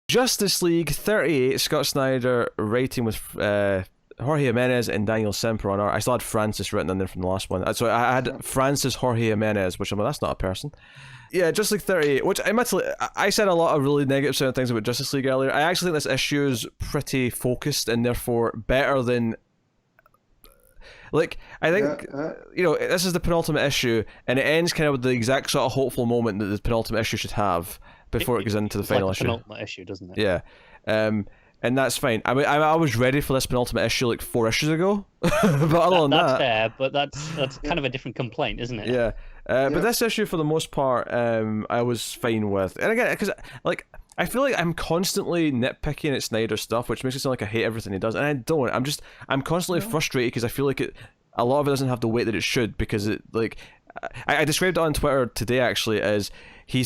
Justice League 38, Scott Snyder writing with Jorge Jimenez and Daniel Semper on art. I still had Francis written in there from the last one. So I had Francis Jorge Jimenez, which I'm like, that's not a person. Yeah, Justice League 38, which admittedly, I said a lot of really negative things about Justice League earlier. I actually think this issue is pretty focused and therefore better than... Like, I think, you know, this is the penultimate issue, and it ends kind of with the exact sort of hopeful moment that the penultimate issue should have before it goes into the final issue. Penultimate issue, doesn't it? Yeah. And that's fine. I mean, I was ready for this penultimate issue like 4 issues ago, but other than that's that... fair, but that's kind of a different complaint, isn't it? Yeah. But this issue, for the most part, I was fine with. And again, because, like, I feel like I'm constantly nitpicking at Snyder's stuff, which makes it sound like I hate everything he does, and I don't. I'm constantly frustrated because I feel like a lot of it doesn't have the weight that it should, because it, like, I described it on Twitter today, actually, as he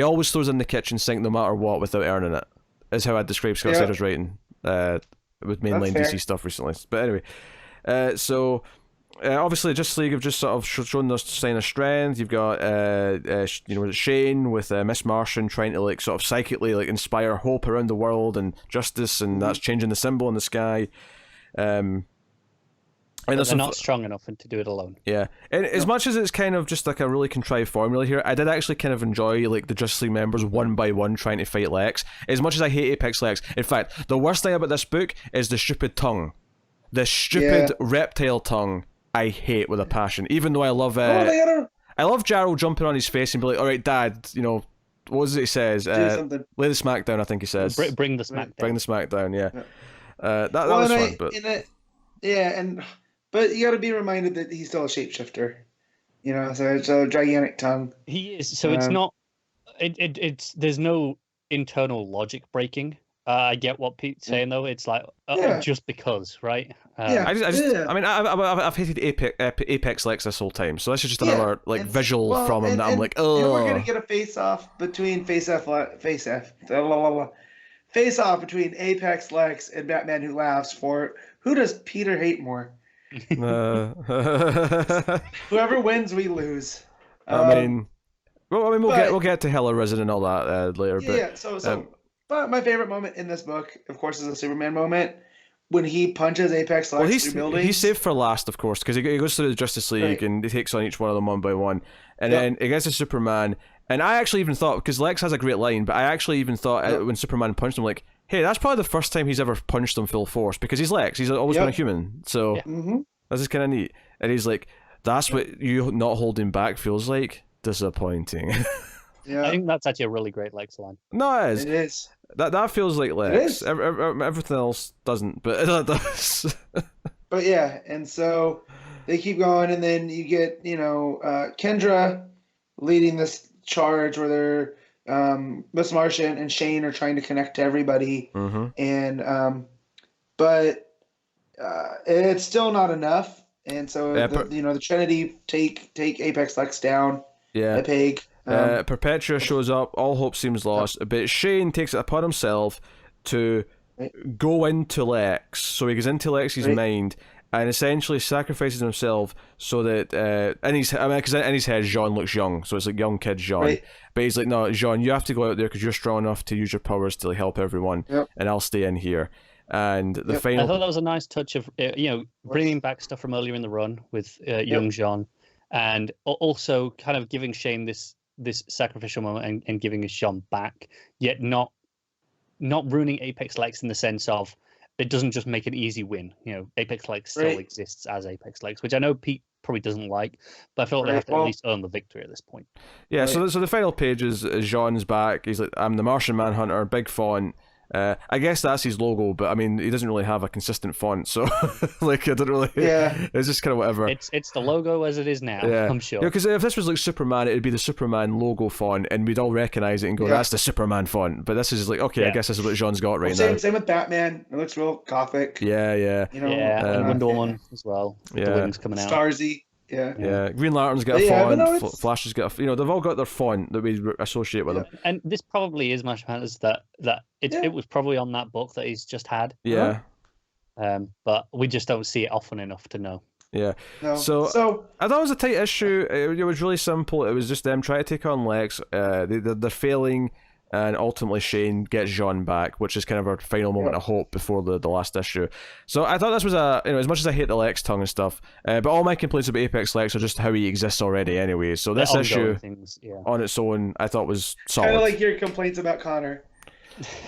always throws in the kitchen sink no matter what without earning it, is how I describe Scott Snyder's writing with mainline DC stuff recently. But anyway, so... obviously, Justice League have just sort of shown their sign of strength. You've got, you know, Shane with Miss Martian trying to like sort of psychically like inspire hope around the world and justice, and that's changing the symbol in the sky. And they're not strong enough to do it alone. Yeah, and as much as it's kind of just like a really contrived formula here, I did actually kind of enjoy like the Justice League members one by one trying to fight Lex. As much as I hate Apex Lex, in fact, the worst thing about this book is the stupid tongue, the stupid reptile tongue. I hate with a passion, even though I love Jarl jumping on his face and be like, "All right, Dad, you know, what was it he says? Lay the smack down." I think he says, "Bring the smack down." Bring the smack down. Yeah, that was fun, but but you got to be reminded that he's still a shapeshifter, you know. So it's a gigantic tongue. He is. So it's not. It's there's no internal logic breaking. I get what Pete's saying though. It's like just because, right? I mean, I've hated Apex Lex this whole time, so this is just another visual from him that I'm like, oh. And we're gonna get a face off between face off between Apex Lex and Batman Who Laughs for who does Peter hate more? Whoever wins, we lose. We'll get to Hella Risen and all that later. But my favorite moment in this book, of course, is the Superman moment when he punches Apex Lex through buildings. He's saved for last, of course, because he goes through the Justice League and he takes on each one of them one by one, and then he gets to Superman. And I actually even thought, because Lex has a great line, but I actually even thought when Superman punched him, like, hey, that's probably the first time he's ever punched him full force, because he's Lex. He's always been a human, so this is kind of neat. And he's like, that's what you not holding back feels like? Disappointing. Yeah. I think that's actually a really great Lex line. No, it is. It is. That feels like Lex. Everything else doesn't, but it does. But yeah, and so they keep going, and then you get, you know, Kendra leading this charge where they're Miss Martian and Shane are trying to connect to everybody, and but it's still not enough, and so the Trinity take Apex Lex down. Yeah. The pig. Perpetua shows up, all hope seems lost, but Shane takes it upon himself to go into Lex, so he goes into Lex's mind and essentially sacrifices himself so that because in his head Jean looks young, so it's like young kid Jean, but he's like, no, Jean, you have to go out there because you're strong enough to use your powers to help everyone, and I'll stay in here. And the final, I thought that was a nice touch of bringing back stuff from earlier in the run with young Jean, and also kind of giving Shane this sacrificial moment and giving us Jean back, yet not ruining Apex Lex in the sense of it doesn't just make an easy win. You know, Apex Lex still exists as Apex Lex, which I know Pete probably doesn't like, but I feel like they have to at least earn the victory at this point. Yeah, so the final page is Jean's back. He's like, I'm the Martian Manhunter, big font. I guess that's his logo, but I mean, he doesn't really have a consistent font, so like, I don't really. Yeah. It's just kind of whatever. It's the logo as it is now. Yeah. I'm sure. Yeah, because if this was like Superman, it'd be the Superman logo font, and we'd all recognize it and go, "That's the Superman font." But this is like, okay, I guess this is what Jean's got right now. Same with Batman. It looks real gothic. Yeah. You know, and Wonder Woman as well. With the wings coming out. Starsy. Yeah. Green Lantern's got a font. Flash has got they've all got their font that we associate with them. And this probably is much matters that it was probably on that book that he's just had. Yeah. But we just don't see it often enough to know. Yeah. No. So I thought it was a tight issue. It was really simple. It was just them trying to take on Lex. They're failing. and ultimately Shane gets Jean back, which is kind of our final moment of hope before the last issue. So I thought this was as much as I hate the Lex tongue and stuff, but all my complaints about Apex Lex are just how he exists already anyway. So this issue on its own, I thought was solid. Kind of like your complaints about Connor.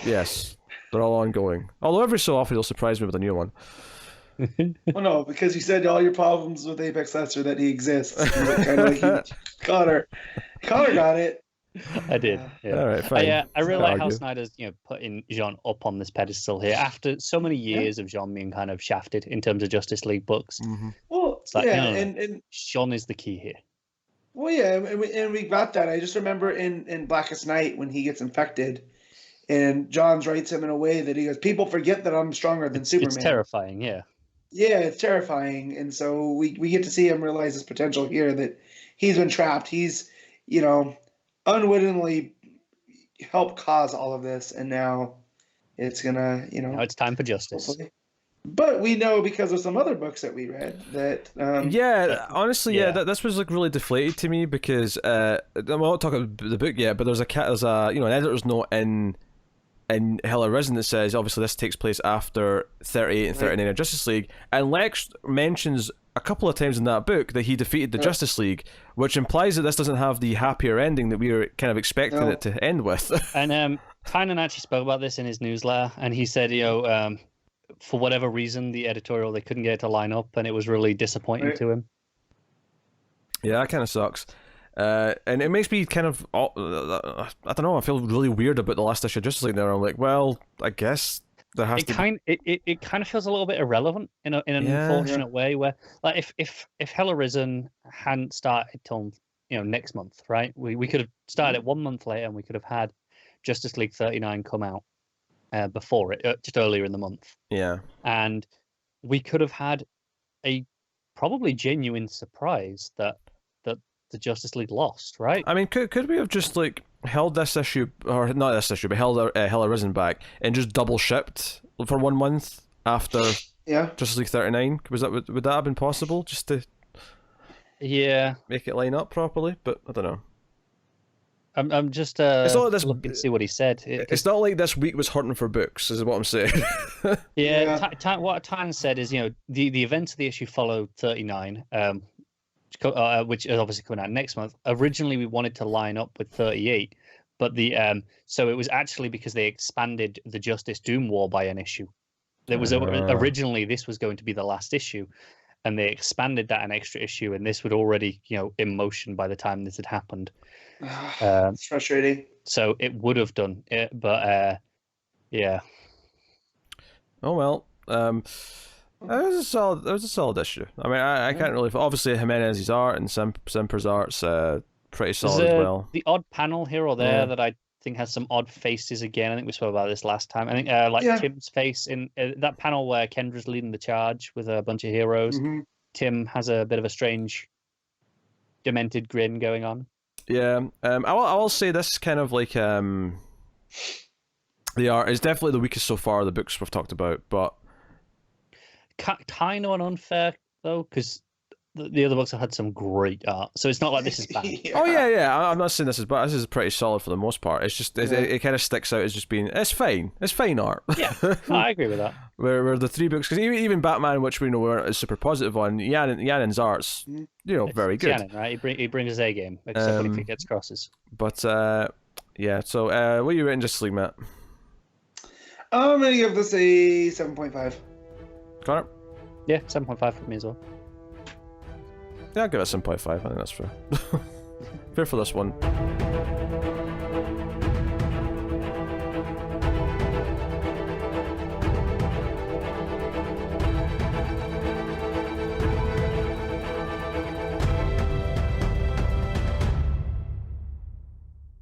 Yes, they're all ongoing. Although every so often he'll surprise me with a new one. Well, no, because you said all your problems with Apex Lex are that he exists. Kind of like Connor got it. I did. Yeah. All right, fine. I really like how Snyder's putting Jean up on this pedestal here after so many years of Jean being kind of shafted in terms of Justice League books. Mm-hmm. Well, it's like, and Jean is the key here. Well, yeah, and we got that. I just remember in Blackest Night when he gets infected, and Johns writes him in a way that he goes, "People forget that I'm stronger than Superman." It's terrifying, yeah. Yeah, it's terrifying, and so we get to see him realize his potential here, that he's been trapped. He's, unwittingly helped cause all of this, and now it's gonna, Now it's time for justice. Hopefully. But we know because of some other books that we read that. Honestly, this was like really deflated to me because I'm not talking about the book yet, but there's an editor's note in Hell Arisen that says obviously this takes place after 38 and 39 of Justice League, and Lex mentions a couple of times in that book that he defeated the Justice League, which implies that this doesn't have the happier ending that we were kind of expecting it to end with. And Tynan actually spoke about this in his newsletter, and he said, for whatever reason, the editorial, they couldn't get it to line up, and it was really disappointing to him. Yeah, that kind of sucks. And it makes me kind of, I don't know, I feel really weird about the last issue of Justice League now. I'm like, well, I guess there has to be... It kind of feels a little bit irrelevant in an unfortunate way, where like if Hell Arisen hadn't started till next month, right? We could have started it 1 month later, and we could have had Justice League 39 come out before it, just earlier in the month. Yeah, and we could have had a probably genuine surprise that the Justice League lost, right? I mean, could we have just like held this issue, or not this issue, but held Hell Arisen back and just double shipped for 1 month after Justice League 39? Would that have been possible, just to make it line up properly? But I don't know. I'm just looking to see what he said. It's not like this week was hunting for books, is what I'm saying. What Tynan said is, the events of the issue followed 39, which is obviously coming out next month. Originally, we wanted to line up with 38, but so it was actually because they expanded the Justice Doom War by an issue. There was originally this was going to be the last issue, and they expanded that an extra issue, and this would already in motion by the time this had happened. It's frustrating. So it would have done it, but yeah. Oh well. It was a solid issue. I mean, I can't really. Obviously, Jimenez's art and Semper's art's pretty solid as well. The odd panel here or there that I think has some odd faces again. I think we spoke about this last time. I think Tim's face in that panel where Kendra's leading the charge with a bunch of heroes. Mm-hmm. Tim has a bit of a strange, demented grin going on. Yeah, I will say this kind of like the art is definitely the weakest so far of the books we've talked about, but kind of unfair though, because the other books have had some great art, so it's not like this is bad. Oh yeah, I'm not saying this is bad. This is pretty solid for the most part. It's just it kind of sticks out as just being it's fine art. Yeah, I agree with that. Where the three books, because even Batman, which we know we're super positive on, Yannen's art's very good. Yannin, right? He brings his A game, except when he gets crosses. But yeah. So what are you rating Justice League, Matt? I'm gonna give this a 7.5. Connor? Yeah, 7.5 for me as well. Yeah, I'll give it 7.5. I think that's fair. Fair for this one.